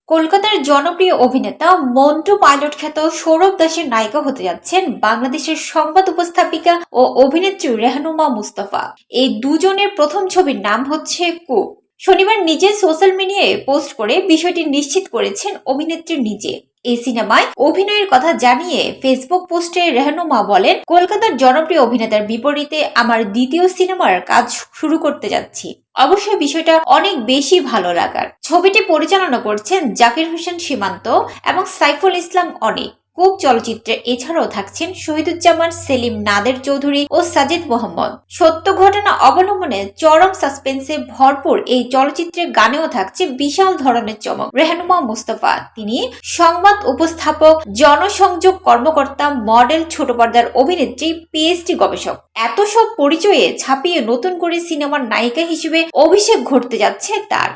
কলকাতার জনপ্রিয় অভিনেতা মন্টু পাইলট খ্যাত সৌরভ দাসের নায়িকা হতে যাচ্ছেন বাংলাদেশের সংবাদ উপস্থাপিকা ও অভিনেত্রী রেহনুমা মুস্তাফা। এই দুজনের প্রথম ছবির নাম হচ্ছে কুক। শনিবার নিজে সোশ্যাল মিডিয়ায় পোস্ট করে বিষয়টি নিশ্চিত করেছেন অভিনেত্রী নিজে। এই সিনেমায় অভিনয়ের কথা জানিয়ে ফেসবুক পোস্টে রেহনুমা বলেন, কলকাতার জনপ্রিয় অভিনেতার বিপরীতে আমার দ্বিতীয় সিনেমার কাজ শুরু করতে যাচ্ছি। অবশ্যই বিষয়টা অনেক বেশি ভালো লাগার। ছবিটি পরিচালনা করছেন জাকির হোসেন সীমান্ত এবং সাইফুল ইসলাম অনিক। কুক চলচ্চিত্রে এছাড়াও থাকছেন শহীদুজ্জামান, সেলিম, নাদের চৌধুরী ও সাজিদ মোহাম্মদ। সত্য ঘটনা অবলম্বনে চরম সাসপেন্সে ভরপুর এই চলচ্চিত্রের গানেও থাকছে বিশাল ধরনের চমক। রেহনুমা মুস্তাফা, তিনি সংবাদ উপস্থাপক, জনসংযোগ কর্মকর্তা, মডেল, ছোট পর্দার অভিনেত্রী, পিএইচডি গবেষক। এত সব পরিচয়ে ছাপিয়ে নতুন করে সিনেমার নায়িকা হিসেবে অভিষেক ঘটতে যাচ্ছে তার।